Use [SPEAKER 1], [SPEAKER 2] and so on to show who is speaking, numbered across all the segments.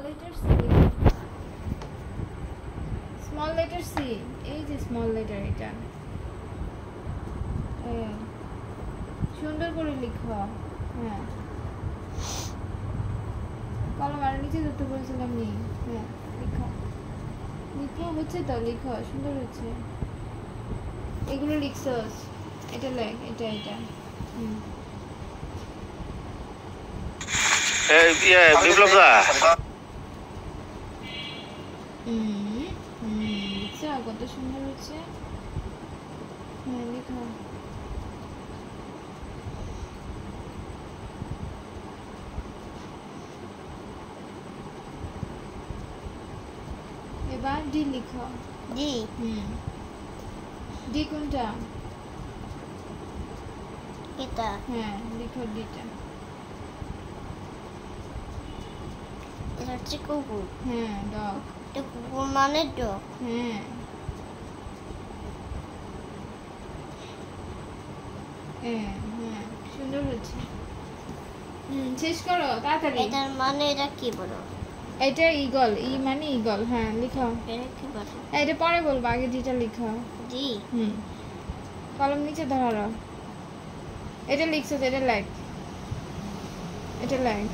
[SPEAKER 1] letter C. Small letter C. এই যে small letter এটা। সুন্দর করে লিখো। হ্যাঁ। কলম আর নিচে ধরতে বলছিলাম নি। হ্যাঁ, লিখো। লিখো হচ্ছে তো, লিখো। সুন্দর হচ্ছে। এগুলো লিখছস। এটা লেখ, এটা এটা।
[SPEAKER 2] বিপ্লব দা।
[SPEAKER 1] লিখছ, কত সুন্দর হচ্ছে। হ্যাঁ, লিখো। এবার ডি লিখো।
[SPEAKER 3] ডি।
[SPEAKER 1] ডি কোনটা?
[SPEAKER 3] এটা।
[SPEAKER 1] হ্যাঁ, লিখো ডিটা।
[SPEAKER 3] এটা হচ্ছে কুকুর।
[SPEAKER 1] হ্যাঁ, ডগ।
[SPEAKER 3] এটা কুকুর মানে ডগ।
[SPEAKER 1] হ্যাঁ। হ্যাঁ, সুন্দর হচ্ছে। শেষ করো তাড়াতাড়ি।
[SPEAKER 3] এটার মানে এটা কি বলো?
[SPEAKER 1] এটা ঈগল। ই মানে ঈগল। হ্যাঁ, লিখো।
[SPEAKER 3] এটা কি বলো?
[SPEAKER 1] এটা পরে বলবো, আগে ডিটা লিখো।
[SPEAKER 3] ডি।
[SPEAKER 1] কলম নিচে ধরো। এটা লিখছো, এটা লেখ। এটা লেখ।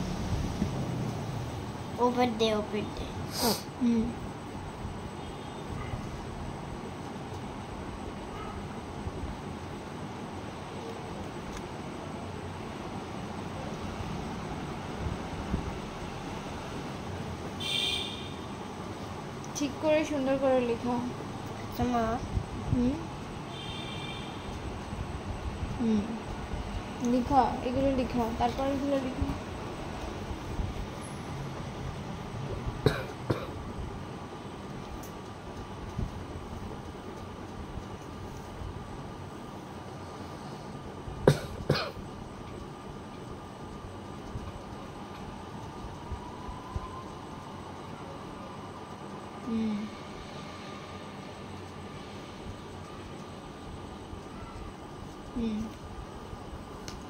[SPEAKER 3] ওপর দে, ওপর দে।
[SPEAKER 1] ঠিক করে সুন্দর করে লেখো।
[SPEAKER 3] তোমার
[SPEAKER 1] লিখো, এগুলো লিখো, তারপর এগুলো লিখো।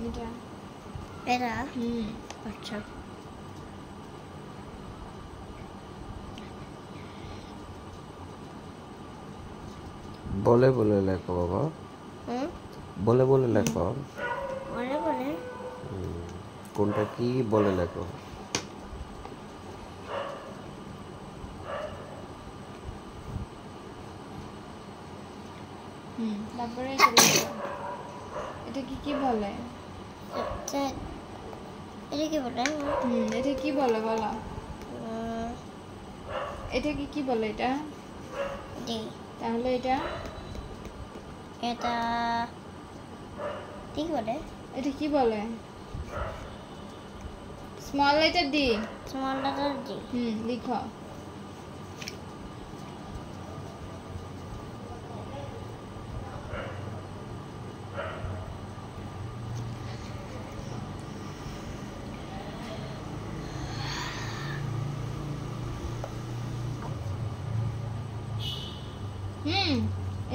[SPEAKER 1] এটা
[SPEAKER 3] এটা আচ্ছা।
[SPEAKER 2] বলে বলে লেখো বাবা। বলে বলে লেখো।
[SPEAKER 3] বলে বলে।
[SPEAKER 2] কোনটা কি বলে লেখো।
[SPEAKER 1] তারপরে এটা কি বলে?
[SPEAKER 3] এটা কি বলে?
[SPEAKER 1] এটা কি বলে বলো। এটা কি বলে? এটা
[SPEAKER 3] ডি।
[SPEAKER 1] তাহলে এটা
[SPEAKER 3] এটা কি বলে?
[SPEAKER 1] এটা কি বলে? Small letter D.
[SPEAKER 3] Small letter D.
[SPEAKER 1] লিখো।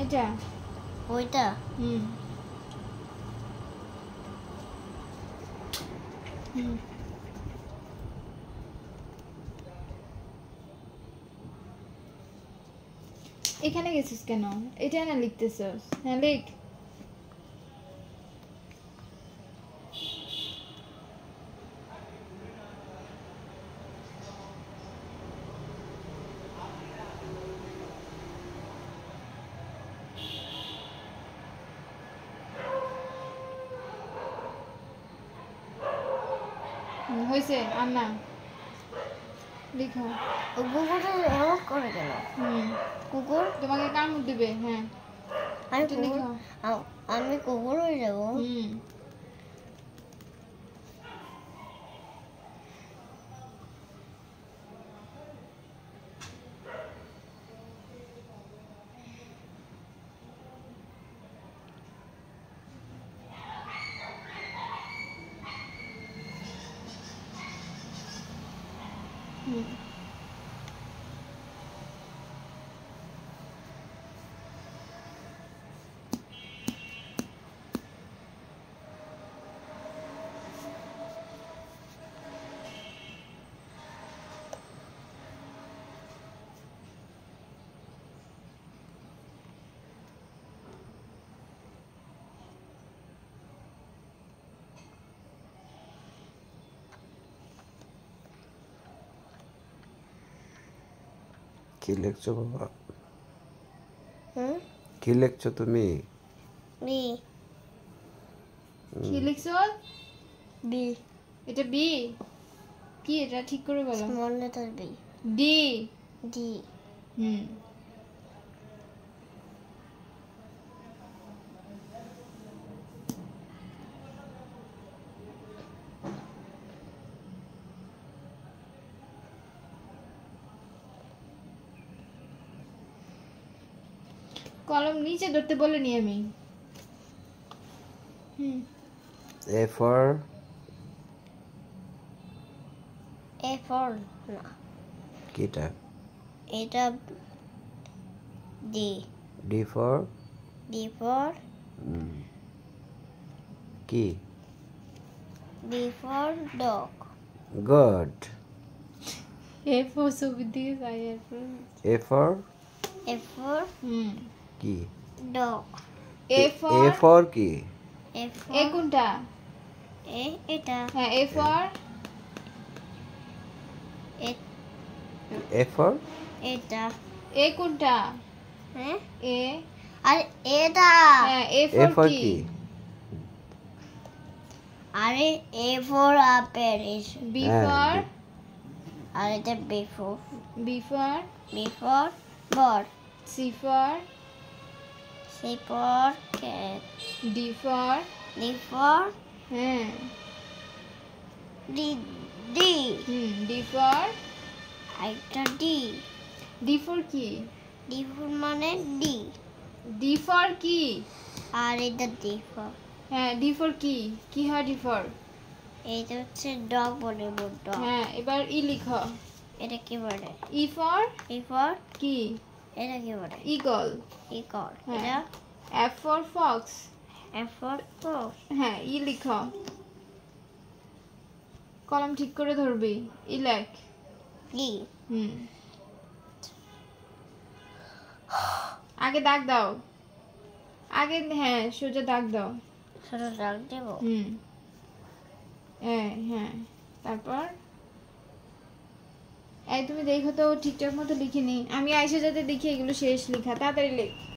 [SPEAKER 1] এটা
[SPEAKER 3] ওইটা।
[SPEAKER 1] এখানে গেছিস কেন? এটা না লিখতেছস? হ্যাঁ, লিখ। হয়েছে আর না, লিখো।
[SPEAKER 3] কুকুরটা এমন করে কেন? কুকুর
[SPEAKER 1] তোমাকে কামড় দিবে। হ্যাঁ,
[SPEAKER 3] আমি কুকুর হয়ে যাবো।
[SPEAKER 2] কি লিখছো বাবা?
[SPEAKER 3] হুম
[SPEAKER 2] কি লিখছো তুমি?
[SPEAKER 3] বি
[SPEAKER 1] কি লিখছো?
[SPEAKER 3] বি
[SPEAKER 1] এটা বি? কি এটা ঠিক করে বলো।
[SPEAKER 3] Small letter B
[SPEAKER 1] D.
[SPEAKER 3] D
[SPEAKER 1] হুম। কলম নিচে ধরতে বলিনি আমি। হুম।
[SPEAKER 2] এ ফর
[SPEAKER 3] এ ফর না
[SPEAKER 2] কিটা?
[SPEAKER 3] এটা D
[SPEAKER 2] D for
[SPEAKER 3] D for
[SPEAKER 2] কি?
[SPEAKER 3] D for dog
[SPEAKER 2] good.
[SPEAKER 1] A for ছবি দিয়ে যাই এরপর।
[SPEAKER 2] এ ফর
[SPEAKER 3] এ ফর
[SPEAKER 1] হুম।
[SPEAKER 2] কি?
[SPEAKER 3] Dog
[SPEAKER 1] A
[SPEAKER 2] A
[SPEAKER 1] for
[SPEAKER 2] for কি?
[SPEAKER 3] এ
[SPEAKER 1] এ
[SPEAKER 3] ফর
[SPEAKER 1] কোনটা?
[SPEAKER 3] এটা
[SPEAKER 1] হ্যাঁ এ ফর
[SPEAKER 2] এ ফর
[SPEAKER 3] এটা
[SPEAKER 1] এ কোনটা?
[SPEAKER 3] হ্যাঁ
[SPEAKER 1] এ।
[SPEAKER 3] আরে এটা
[SPEAKER 1] হ্যাঁ এ
[SPEAKER 2] এ
[SPEAKER 1] ফর
[SPEAKER 2] ফর
[SPEAKER 1] কি?
[SPEAKER 2] কি?
[SPEAKER 3] আরে এ ফর আপেল
[SPEAKER 1] বি
[SPEAKER 2] হ্যাঁ,
[SPEAKER 1] ফর
[SPEAKER 3] আর এটা বি ফর
[SPEAKER 1] বি ফর
[SPEAKER 3] বর
[SPEAKER 1] C for
[SPEAKER 3] C for cat
[SPEAKER 1] D for
[SPEAKER 3] D for
[SPEAKER 1] হ্যাঁ
[SPEAKER 3] ডি ডি
[SPEAKER 1] ডি ফর
[SPEAKER 3] একটা ডি
[SPEAKER 1] ডি ফর কি?
[SPEAKER 3] ডি ফর মানে ডি
[SPEAKER 1] ডি ফর কি?
[SPEAKER 3] আর এটা ডি ফর
[SPEAKER 1] হ্যাঁ ডি ফর কি? কি হয় ডি ফর?
[SPEAKER 3] এইটা হচ্ছে ডগ বলে ডগ
[SPEAKER 1] হ্যাঁ এবার ই লিখো।
[SPEAKER 3] এটা কি বলে
[SPEAKER 1] ই ফর
[SPEAKER 3] ই ফর
[SPEAKER 1] কি?
[SPEAKER 3] এটা কি বলে
[SPEAKER 1] ইগল।
[SPEAKER 3] ইকল
[SPEAKER 1] হ্যাঁ।
[SPEAKER 3] এটা
[SPEAKER 1] F for Fox.
[SPEAKER 3] F for Fox
[SPEAKER 1] হ্যাঁ ই লিখো। কলম ঠিক করে ধরবি। ই লেখ।
[SPEAKER 3] ডি
[SPEAKER 1] হুম। আগে দাগ দাও। আগে হ্যাঁ সোজা দাগ দাও।
[SPEAKER 3] ছোট ডগ দেব
[SPEAKER 1] হুম। হ্যাঁ হ্যাঁ তারপর এই তুমি দেখো তো ঠিকঠাক মতো লিখিনি। আমি আইসা যাতে দেখি এগুলো শেষ লেখা। তাড়াতাড়ি লেখ।